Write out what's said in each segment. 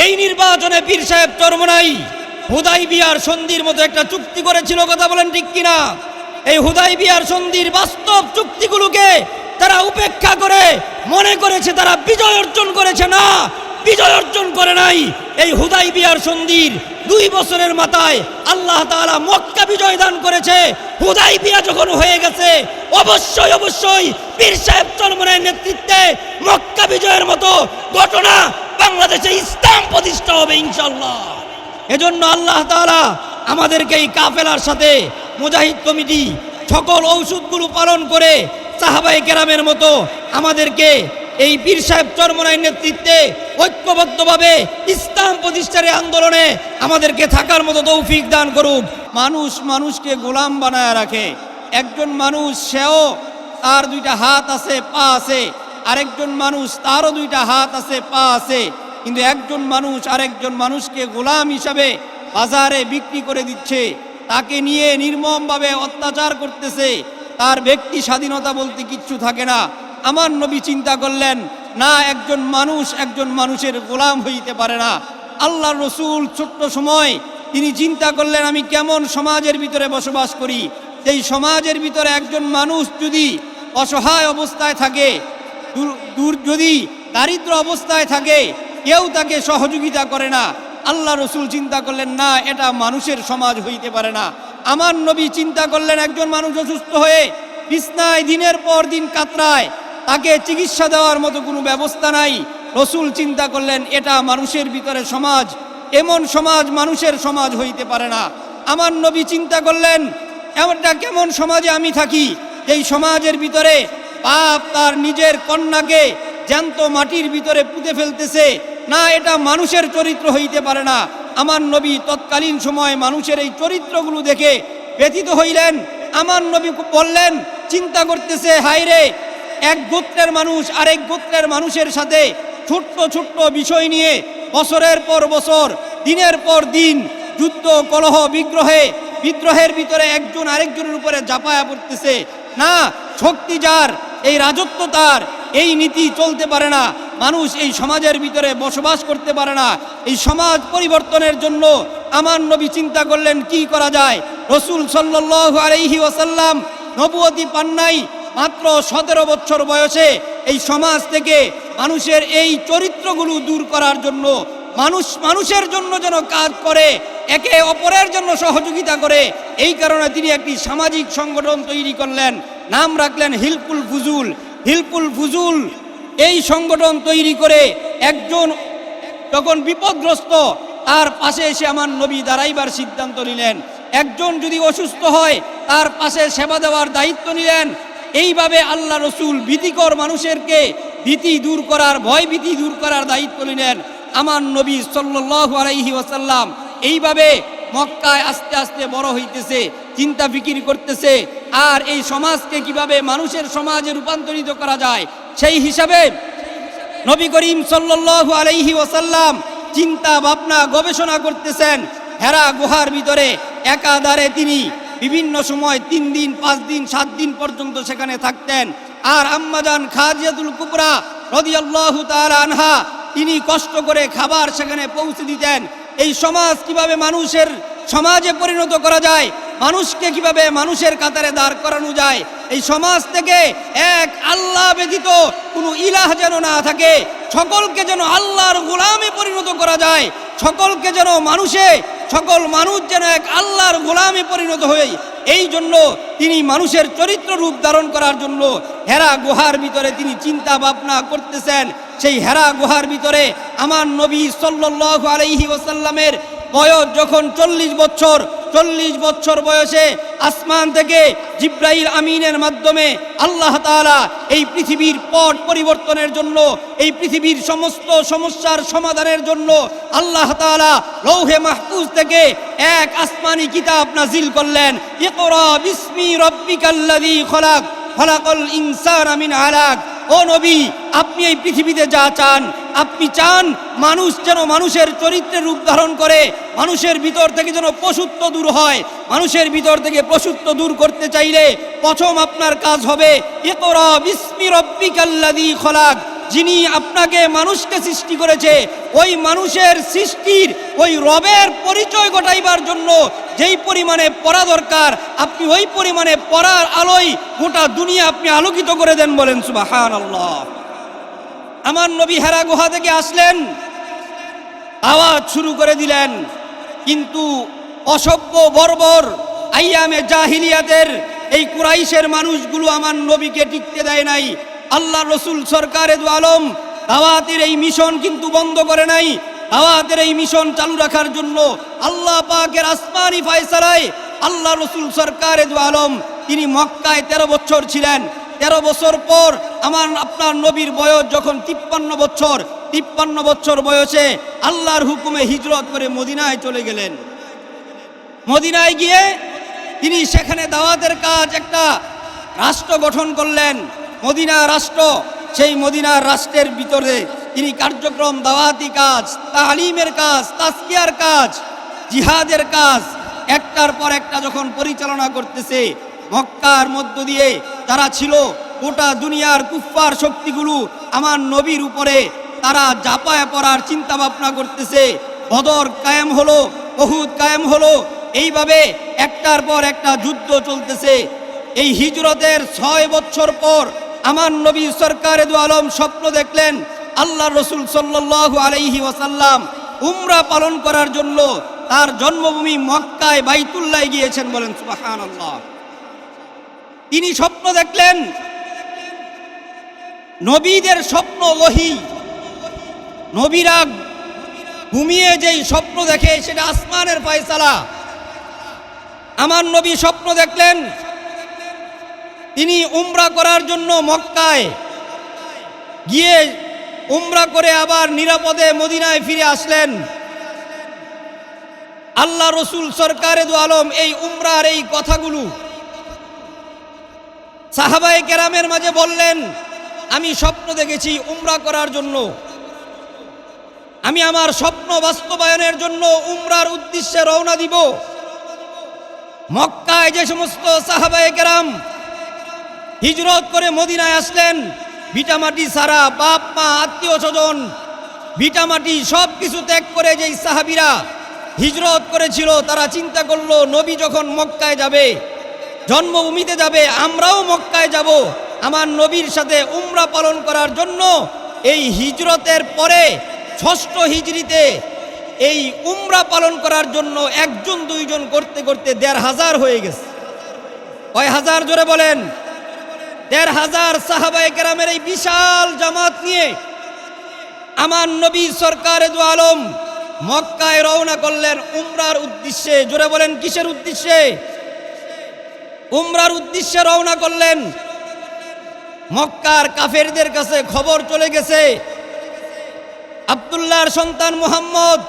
এই নির্বাচনে পীর সাহেব চরমোনাই হুদাইবিয়ার সন্ধির মতো একটা চুক্তি করেছিল, কথা বলেন ঠিক কিনা? এই হুদাইবিয়ার সন্ধির বাস্তব চুক্তিগুলোকে তারা উপেক্ষা করে মনে করেছে তারা বিজয় অর্জন করেছে। না, বিজয় অর্জন করে নাই। এই হুদাইবিয়ার সন্ধির 2 বছরের মাথায় আল্লাহ তাআলা মক্কা বিজয় দান করেছে। হুদাইবিয়া যখন হয়ে গেছে, অবশ্যই অবশ্যই পীর সাহেব চরমোনাইয়ের নেতৃত্বে মক্কা বিজয়ের মতো ঘটনা বাংলাদেশে ইসলাম প্রতিষ্ঠা হবে ইনশাআল্লাহ। এজন্য আল্লাহ তাআলা আমাদেরকে এই কাফেলার সাথে মুজাহিদ কমিটি সকল ঔষধগুলো পালন করে সাহাবায়ে কেরামের মতো আমাদেরকে এই পীর সাহেব চরমোনাইয়ের নেতৃত্বে ঐক্যবদ্ধভাবে ইসলাম প্রতিষ্ঠার আন্দোলনে আমাদেরকে থাকার মতো তৌফিক দান করুক। মানুষ মানুষকে গোলাম বানায় রাখে। একজন মানুষ, সেও তার 2টা হাত আছে, পা আছে, আরেকজন মানুষ তারও 2টা হাত আছে, পা আছে, কিন্তু একজন মানুষ আরেকজন মানুষকে গোলাম হিসাবে বাজারে বিক্রি করে দিচ্ছে, তাকে নিয়ে নির্মমভাবে অত্যাচার করতেছে। তার ব্যক্তি স্বাধীনতা বলতে কিচ্ছু থাকে না। আমার নবী চিন্তা করলেন, না, একজন মানুষ একজন মানুষের গোলাম হইতে পারে না। আল্লাহর রসুল ছোট্ট সময় তিনি চিন্তা করলেন, আমি কেমন সমাজের ভিতরে বসবাস করি। সেই সমাজের ভিতরে একজন মানুষ যদি অসহায় অবস্থায় থাকে, যদি দারিদ্র অবস্থায় থাকে, কেউ তাকে সহযোগিতা করে না। আল্লাহ রসুল চিন্তা করলেন, না, এটা মানুষের সমাজ হইতে পারে না। আমার নবী চিন্তা করলেন, একজন মানুষ অসুস্থ হয়ে বিছনায় দিনের পর দিন কাতরায়, তাকে চিকিৎসা দেওয়ার মতো কোনো ব্যবস্থা নাই। রসুল চিন্তা করলেন, এটা মানুষের ভিতরে সমাজ, এমন সমাজ মানুষের সমাজ হইতে পারে না। আমার নবী চিন্তা করলেন, এমনটা কেমন সমাজে আমি থাকি, এই সমাজের ভিতরে বাপ তার নিজের কন্যাকে জ্যান্ত মাটির ভিতরে পুঁতে ফেলতেছে, না, এটা মানুষের চরিত্র হইতে পারে না। আমার নবী তৎকালীন সময় মানুষের এই চরিত্রগুলো দেখে ব্যথিত হইলেন। আমার নবী বললেন, চিন্তা করতেছে, হায়রে, এক গোত্রের মানুষ আরেক গোত্রের মানুষের সাথে ছোট্ট ছোট্ট বিষয় নিয়ে বছরের পর বছর, দিনের পর দিন যুদ্ধ, কলহ, বিদ্রোহের ভিতরে একজন আরেকজনের উপরে ঝাঁপায়া পড়তেছে। না, শক্তি যার, এই রাজত্ব তার, এই নীতি চলতে পারে না। মানুষ এই সমাজের ভিতরে বসবাস করতে পারে না। এই সমাজ পরিবর্তনের জন্য আমার নবী চিন্তা করলেন, কি করা যায়। রসুল সাল্লাল্লাহু আলাইহি ওয়াসাল্লাম নবুয়তি পান নাই, মাত্র 17 বছর বয়সে এই সমাজ থেকে মানুষের এই চরিত্রগুলো দূর করার জন্য, মানুষের জন্য যেন কাজ করে, একে অপরের জন্য সহযোগিতা করে, এই কারণে তিনি একটি সামাজিক সংগঠন তৈরি করলেন। নাম রাখলেন হিলফুল ফুজুল। হিলফুল ফুজুল এই সংগঠন তৈরি করে একজন যখন বিপদগ্রস্ত, তার পাশে এসে আমার নবী দাঁড়াইবার সিদ্ধান্ত নিলেন। একজন যদি অসুস্থ হয়, তার পাশে সেবা দেওয়ার দায়িত্ব নিলেন। এইভাবে আল্লাহ রসুল ভীতিকর মানুষেরকে ভীতি দূর করার, ভয় ভীতি দূর করার দায়িত্ব নিলেন। আমার নবী সাল্লাল্লাহু আলাইহি ওয়াসাল্লাম এইভাবে মক্কায় আস্তে আস্তে বড় হইতেছে, চিন্তা ফিকির করতেছে, আর এই সমাজকে কিভাবে মানুষের সমাজে রূপান্তরিত করা যায়, সেই হিসাবে নবী করিম সাল্লাল্লাহু আলাইহি ওয়াসাল্লাম চিন্তা ভাবনা গবেষণা করতেছেন। হেরা গুহার ভিতরে একাধারে তিনি বিভিন্ন সময় 3 দিন, 5 দিন, 7 দিন পর্যন্ত সেখানে থাকতেন। আর আম্মাজান খাদিজাতুল কুবরা রাদিয়াল্লাহু তাআলা আনহা তিনি কষ্ট করে খাবার সেখানে পৌঁছে দিতেন। এই সমাজ কিভাবে মানুষের সমাজে পরিণত করা যায়, মানুষকে কিভাবে মানুষের কাতারে দাঁড় করানো যায়, এই সমাজ থেকে এক আল্লাহ ব্যতীত কোনো ইলাহ যেন না থাকে, সকলকে যেন আল্লাহর গোলামে পরিণত করা যায়, সকলকে যেন সকল মানুষ যেন এক আল্লাহর গোলামে পরিণত হয়, এই জন্য তিনি মানুষের চরিত্র রূপ ধারণ করার জন্য হেরা গুহার ভিতরে তিনি চিন্তা ভাবনা করতেছেন। সেই হেরা গুহার ভিতরে আমার নবী সাল্লাল্লাহু আলাইহি ওয়াসাল্লামের বয়স যখন 40 বছর বয়সে আসমান থেকে জিব্রাইল আমিনের মাধ্যমে আল্লাহ তাআলা এই পৃথিবীর পট পরিবর্তনের জন্য, এই পৃথিবীর সমস্ত সমস্যার সমাধানের জন্য আল্লাহ তাআলা লৌহে মাহফুজ থেকে এক আসমানি কিতাব নাজিল করলেন। ইকরা বিসমি রাব্বিকাল্লাযী খলাক, খলাকাল ইনসানা মিন আলাক। ও নবী, আপনি এই পৃথিবীতে যা চান, আপনি চান মানুষ যেন মানুষের চরিত্রের রূপ ধারণ করে, মানুষের ভিতর থেকে যেন পশুত্ব দূর হয়। মানুষের ভিতর থেকে পশুত্ব দূর করতে চাইলে প্রথম আপনার কাজ হবে ইকরা বিসমি রাব্বিকাল্লাযী খলাক, যিনি আপনাকে মানুষকে সৃষ্টি করেছে, ওই মানুষের সৃষ্টির ওই রবের পরিচয় ঘটাইবার জন্য যেই পরিমাণে পড়া দরকার, আপনি ওই পরিমাণে পড়ার আলোয় গোটা দুনিয়া আপনি আলোকিত করে দেন। বলেন সুবহানাল্লাহ। আমার নবী হেরা গুহা থেকে আসলেন, আওয়াজ শুরু করে দিলেন, কিন্তু অসভ্য বর্বর আইয়ামে জাহিলিয়াতের এই কুরাইশের মানুষগুলো আমার নবীকে টিকতে দেয় নাই। আল্লাহ রসুল সরকারে দু আলম দাওয়াতের এই মিশন কিন্তু বন্ধ করে নাই। দাওয়াতের এই মিশন চালু রাখার জন্য আল্লাহ পাকের আসমানি ফয়সালায় আল্লাহ রসুল সরকারে দু আলম তিনি মক্কায় 13 বছর ছিলেন। 13 বছর পর আপনার নবীর বয়স যখন 53 বছর বয়সে আল্লাহর হুকুমে হিজরত করে মদিনায় চলে গেলেন। মদিনায় গিয়ে তিনি সেখানে দাওয়াতের কাজ, একটা রাষ্ট্র গঠন করলেন, মদিনা রাষ্ট্র। সেই মদিনার রাষ্ট্রের ভিতরে তিনি কার্যক্রম, দাওয়াতি কাজ, তালিমের কাজ, তাজকিয়ার কাজ, জিহাদের কাজ একটার পর একটা যখন পরিচালনা করতেছে, মক্কার মধ্য দিয়ে তারা ছিল, গোটা দুনিয়ার কুফফার শক্তিগুলো আমার নবীর উপরে তারা জাপায় পড়ার চিন্তা ভাবনা করতেছে। বদর কায়েম হলো, উহুদ কায়েম হলো, এইভাবে একটার পর একটা যুদ্ধ চলতেছে। এই হিজরতের 6 বছর পর আমার নবী সরকারে দু আলম স্বপ্ন দেখলেন, আল্লাহ রসুল সাল্লাল্লাহু আলাইহি ওয়াসাল্লাম উমরা পালন করার জন্য তার জন্মভূমি মক্কায় বাইতুল্লাহ গিয়েছেন। বলেন সুবহানাল্লাহ। তিনি স্বপ্ন দেখলেন, নবীদের স্বপ্ন ওহী, নবীরা ঘুমিয়ে যেই স্বপ্ন দেখে সেটা আসমানের ফয়সালা। আমার নবী স্বপ্ন দেখলেন, তিনি উমরা করার জন্য মক্কায় গিয়ে উমরা করে আবার নিরাপদে মদিনায় ফিরে আসলেন। আল্লাহ রসুল সরকারে দু আলম এই উমরার এই কথাগুলো সাহাবায়ে কেরামের মাঝে বললেন, আমি স্বপ্ন দেখেছি উমরা করার জন্য, আমি আমার স্বপ্ন বাস্তবায়নের জন্য উমরার উদ্দেশ্যে রওনা দিব। মক্কায় যে সমস্ত সাহাবায়ে কেরাম হিজরত করে মদিনায় আসলেন, ভিটামাটি ছাড়া, বাপ মা আত্মীয় স্বজন ভিটামাটি সব কিছু ত্যাগ করে যেই সাহাবীরা হিজরত করেছিল, তারা চিন্তা করলো নবী যখন মক্কায় যাবে, জন্মভূমিতে যাবে, আমরাও মক্কায় যাব আমার নবীর সাথে উমরা পালন করার জন্য। এই হিজরতের পরে 6ষ্ঠ হিজরিতে এই উমরা পালন করার জন্য 1জন 2জন করতে করতে 1500 হয়ে গেছে। কয় হাজার? জোরে বলেন। 1500 সাহাবায়ে কেরামের এই বিশাল জামাত নিয়ে আমার নবী সরকারে দু আলম মক্কায় রওনা করলেন উমরার উদ্দেশ্যে। জোরে বলেন, কিসের উদ্দেশ্যে? উমরার উদ্দেশ্যে রওনা করলেন। মক্কার কাফেরদের কাছে খবর চলে গেছে, আব্দুল্লাহর সন্তান মুহাম্মদ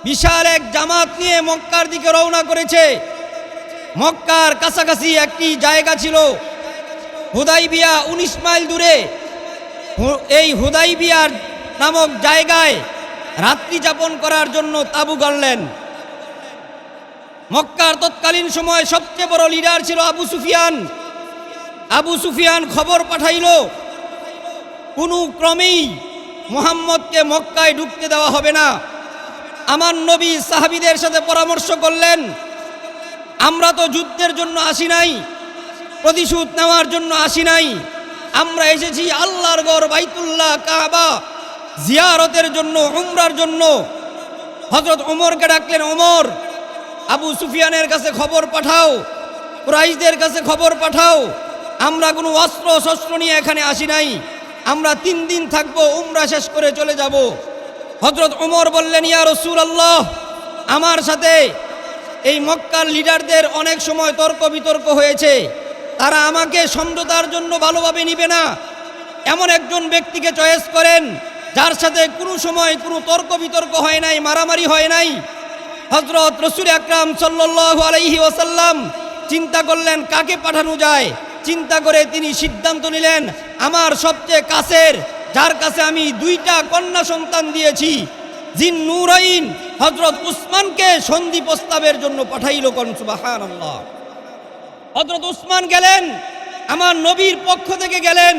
বিশাল এক জামাত নিয়ে মক্কার দিকে রওনা করেছে। মক্কার কাছাকাছি একটি জায়গা ছিল হুদাইবিয়া, 19 মাইল দূরে। এই হুদাইবিয়ার নামক জায়গায় রাত্রি যাপন করার জন্য তাঁবু গাড়লেন। মক্কার তৎকালীন সময় সবচেয়ে বড় লিডার ছিল আবু সুফিয়ান। আবু সুফিয়ান খবর পাঠাইল, কোনো ক্রমেই মুহাম্মদকে মক্কায় ঢুকতে দেওয়া হবে না। আমার নবী সাহাবীদের সাথে পরামর্শ করলেন, আমরা তো যুদ্ধের জন্য আসি নাই, প্রতিশোধ নেওয়ার জন্য আসি নাই, আমরা এসেছি আল্লাহর ঘর বাইতুল্লাহ কাবা জিয়ারতের জন্য, উমরার জন্য। হযরত ওমরকে ডাকলেন, ওমর, আবু সুফিয়ানের কাছে খবর পাঠাও, কুরাইশদের কাছে খবর পাঠাও, আমরা কোনো অস্ত্র শস্ত্র নিয়ে এখানে আসি নাই, আমরা 3 দিন থাকবো, উমরা শেষ করে চলে যাব। হযরত ওমর বললেন, ইয়া রাসূলুল্লাহ, আমার সাথে এই মক্কার লিডারদের অনেক সময় তর্ক বিতর্ক হয়েছে, তারা আমাকে সমঝোতার জন্য ভালোভাবে নিবে না। এমন একজন ব্যক্তিকে চয়েস করেন যার সাথে কোনো সময় কোনো তর্ক বিতর্ক হয় নাই, মারামারি হয় নাই। হযরত রাসূল আকরাম সাল্লাল্লাহু আলাইহি ওয়াসাল্লাম চিন্তা করলেন কাকে পাঠানো যায়। চিন্তা করে তিনি সিদ্ধান্ত নিলেন, আমার সবচেয়ে কাছের, যার কাছে আমি 2টা কন্যা সন্তান দিয়েছি, জিন নূরাইন হযরত উসমানকে সন্ধি প্রস্তাবের জন্য পাঠাইল। কোন সুবহানাল্লাহ। হযরত উসমান গেলেন, আমার নবীর পক্ষ থেকে গেলেন,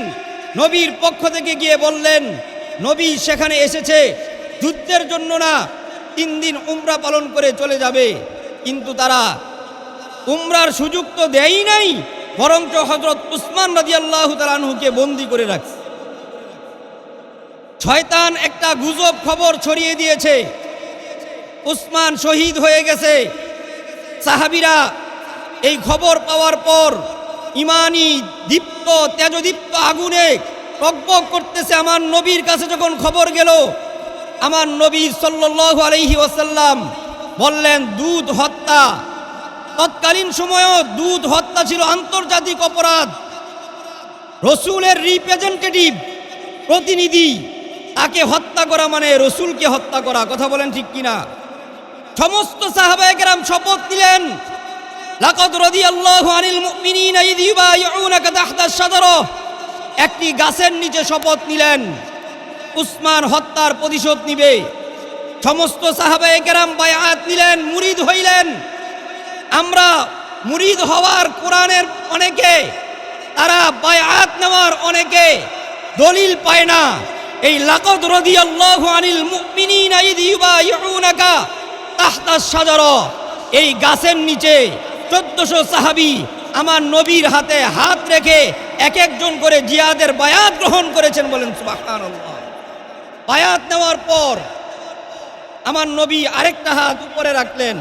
নবীর পক্ষ থেকে গিয়ে বললেন, নবী সেখানে এসেছে যুদ্ধের জন্য না, 3 দিন উমরা পালন করে চলে যাবে। কিন্তু তারা উমরার সুযোগ তো দেয়ই নাই, বরঞ্চ হযরত উসমান রাদিয়াল্লাহু তাআলা আনহুকে বন্দী করে রাখছে। শয়তান একটা গুজব খবর ছড়িয়ে দিয়েছে, উসমান শহীদ হয়ে গেছে। সাহাবীরা এই খবর পাওয়ার পর ইমানি দীপ্ত তেজদীপ্ত আগুনে টগবগ করতেছে। আমার নবীর কাছে যখন খবর গেল, আমার নবী সাল্লাল্লাহু আলাইহি ওয়াসাল্লাম বললেন দুধ হত্যা। তৎকালীন সময়ও দুধ হত্যা ছিল আন্তর্জাতিক অপরাধ। রসুলের রিপ্রেজেন্টেটিভ, প্রতিনিধি, তাকে হত্যা করা মানে রসুলকে হত্যা করা। কথা বলেন ঠিক কিনা? সমস্ত সাহাবায়ে কেরাম শপথ নিলেন, লাকাদ রাদিয়াল্লাহু আনিল মুমিনিনা ইয ইউবাইউনাকা তাহতা আশ-শাজারা। একটি গাছের নিচে শপথ নিলেন, উসমান হত্যার প্রতিশোধ নিবে। সমস্ত সাহাবায়ে কেরাম বায়াত নিলেন, মুরিদ হইলেন। আমরা মুরিদ হওয়ার কোরআনের অনেকে, তারা বায়াত নেওয়ার অনেকে দলিল পায় না। এই লাকাদ রাদিয়াল্লাহু আনিল মুমিনিনা ইয ইউবাইউনাকা তাহতা আশ-শাজারা, এই গাছের নিচে 1400 সাহাবী আমার নবীর হাতে হাত রেখে এক একজন করে জিহাদের বায়াত গ্রহণ করেছেন। বলেন সুবহানাল্লাহ। বায়াত নেওয়ার পর আমার নবী আরেকটা হাত উপরে রাখলেন,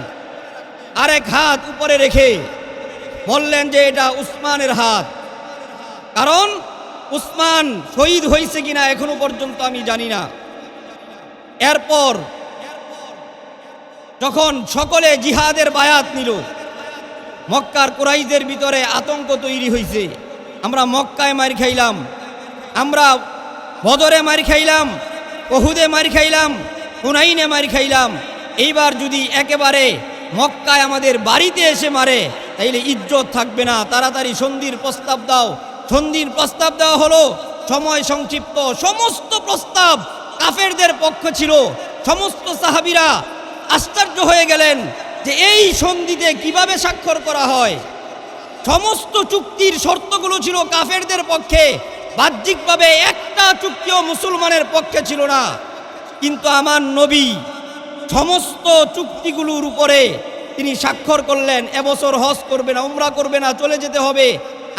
আরেক হাত উপরে রেখে বললেন যে এটা উসমানের হাত। কারণ উসমান শহীদ হয়েছে কিনা এখনো পর্যন্ত আমি জানি না। এরপর যখন সকলে জিহাদের বায়াত নিল, মক্কার কুরাইশদের ভিতরে আতঙ্ক তৈরি হয়েছে। আমরা মক্কায় মার খাইলাম, আমরা বদরে মার খাইলাম, উহুদে মার খাইলাম, হুনাইনে মার খাইলাম। এইবার যদি একেবারে মক্কায় আমাদের বাড়িতে এসে মারে তাইলে ইজ্জত থাকবে না, তাড়াতাড়ি সন্ধির প্রস্তাব দাও। সন্ধির প্রস্তাব দেওয়া হলো, সময় সংক্ষিপ্ত। সমস্ত প্রস্তাব কাফেরদের পক্ষে ছিল। সমস্ত সাহাবীরা আশ্চর্য হয়ে গেলেন যে এই সন্ধিতে কিভাবে স্বাক্ষর করা হয়। সমস্ত চুক্তির শর্তগুলো ছিল কাফেরদের পক্ষে, বাহ্যিকভাবে একটা চুক্তিও মুসলমানের পক্ষে ছিল না। কিন্তু আমার নবী সমস্ত চুক্তিগুলোর উপরে তিনি স্বাক্ষর করলেন। এবছর হজ করবে না, উমরা করবে না, চলে যেতে হবে।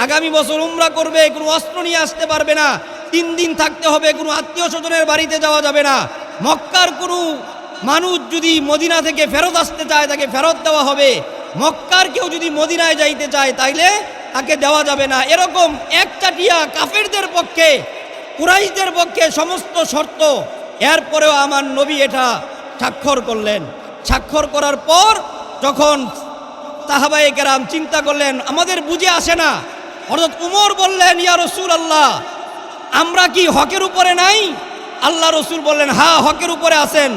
আগামী বছর উমরা করবে, কোনো অস্ত্র নিয়ে আসতে পারবে না, 3 দিন থাকতে হবে, কোনো আত্মীয় স্বজনের বাড়িতে যাওয়া যাবে না। মক্কার কোনো মানুষ যদি মদিনা থেকে ফেরত আসতে চায় তাকে ফেরত দেওয়া হবে। মক্কার কেউ যদি মদিনায় যাইতে চায় তাইলে তাকে দেওয়া যাবে না। এরকম একচাটিয়া কাফেরদের পক্ষে, কুরাইশদের পক্ষে সমস্ত শর্ত। এরপরেও আমার নবী এটা স্বাক্ষর করলেন। স্বাক্ষর করার পর যখন সাহাবায়ে কেরাম চিন্তা করলেন আমাদের বুঝে আসে না, হযরত উমর বললেন, ইয়া রাসূলুল্লাহ, আমরা কি হকের উপরে নাই? আল্লাহ রসুল বললেন, হ্যাঁ হকের উপরে আছেন।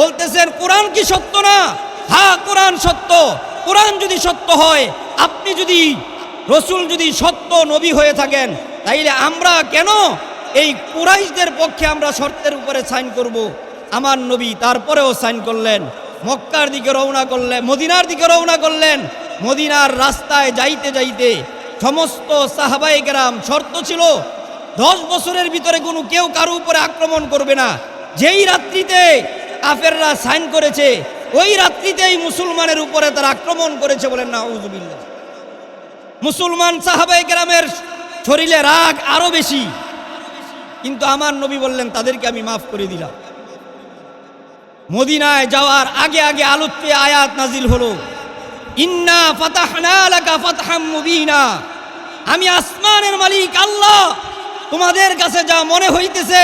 বলতেছেন কোরআন কি সত্য না? হ্যাঁ কোরআন সত্য। কোরআন যদি সত্য হয়, আপনি যদি রসুল যদি সত্য নবী হয়ে থাকেন, তাইলে আমরা কেন এই কুরাইশদের পক্ষে আমরা শর্তের উপরে সাইন করব? আমার নবী তারপরেও সাইন করলেন। মক্কার দিকে রওনা করলেন, মদিনার দিকে রওনা করলেন। মদিনার রাস্তায় যাইতে যাইতে সমস্ত সাহাবায়ে কেরাম শর্ত ছিল 10 বছরের ভিতরে কোনো কেউ কারো উপরে আক্রমণ করবে না। যেই রাত্রিতে কাফেররা সাইন করেছে ওই রাত্রিতেই মুসলমানের উপরে তারা আক্রমণ করেছে। বলেন নাউযুবিল্লাহ। মুসলমান সাহাবায়ে কেরামের শরীরে রাগ আরো বেশি, কিন্তু আমার নবী বললেন তাদেরকে আমি মাফ করে দিলাম। মদিনায় যাওয়ার আগে আগে আলোচ্য আয়াত নাজিল হলো, ইন্না ফাতাহনা লাকা ফাতহাম মুবিনা। আমি আসমানের মালিক আল্লাহ, তোমাদের কাছে যা মনে হইতেছে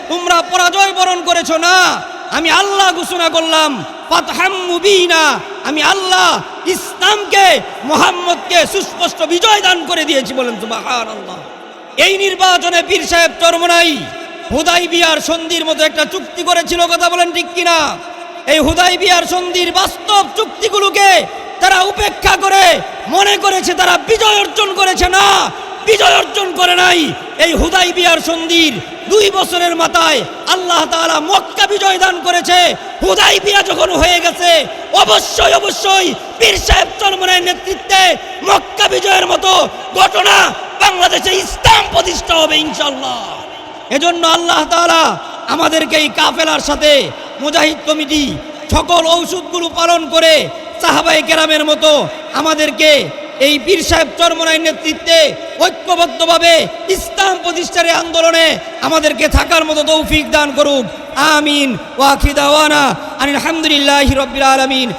তোমরা পরাজয় বরণ করেছো না, আমি আল্লাহ ঘোষণা করলাম ফাতহাম মুবিনা, আমি আল্লাহ ইসলামকে, মুহাম্মদকে সুস্পষ্ট বিজয় দান করে দিয়েছি। বলেন সুবহানাল্লাহ। এই নির্বাচনে পীর সাহেব চরমনাই হুদাইবিয়ার সন্ধির মতো একটা চুক্তি করেছিল। কথা বলেন ঠিক কিনা? এই হুদাইবিয়ার সন্ধির বাস্তব চুক্তিগুলোকে তারা উপেক্ষা করে মনে করেছে তারা বিজয় অর্জন করেছে। না, বিজয় অর্জন করে নাই। এই হুদাইবিয়ার সন্ধির 2 বছরের মাথায় আল্লাহ তাআলা মক্কা বিজয় দান করেছে। হুদাইবিয়া যখন হয়ে গেছে, অবশ্যই অবশ্যই পীর সাহেব চরমনাইয়ের নেতৃত্বে মক্কা বিজয়ের মতো ঘটনা বাংলাদেশে ইসলাম প্রতিষ্ঠা হবে ইনশাআল্লাহ। এজন্য আল্লাহ তাআলা আমাদেরকে এই কাফেলার সাথে মুজাহিদ কমিটি সকল ঔষধগুলো পালন করে সাহাবায়ে কেরামের মতো আমাদেরকে এই পীর সাহেব চরমনাইর নেতৃত্বে ঐক্যবদ্ধভাবে ইসলাম প্রতিষ্ঠার এই আন্দোলনে আমাদেরকে থাকার মতো তৌফিক দান করুক। আমিন। ওয়া আখিরু দাওয়ানা আনিল হামদুলিল্লাহি রাব্বিল আলামিন।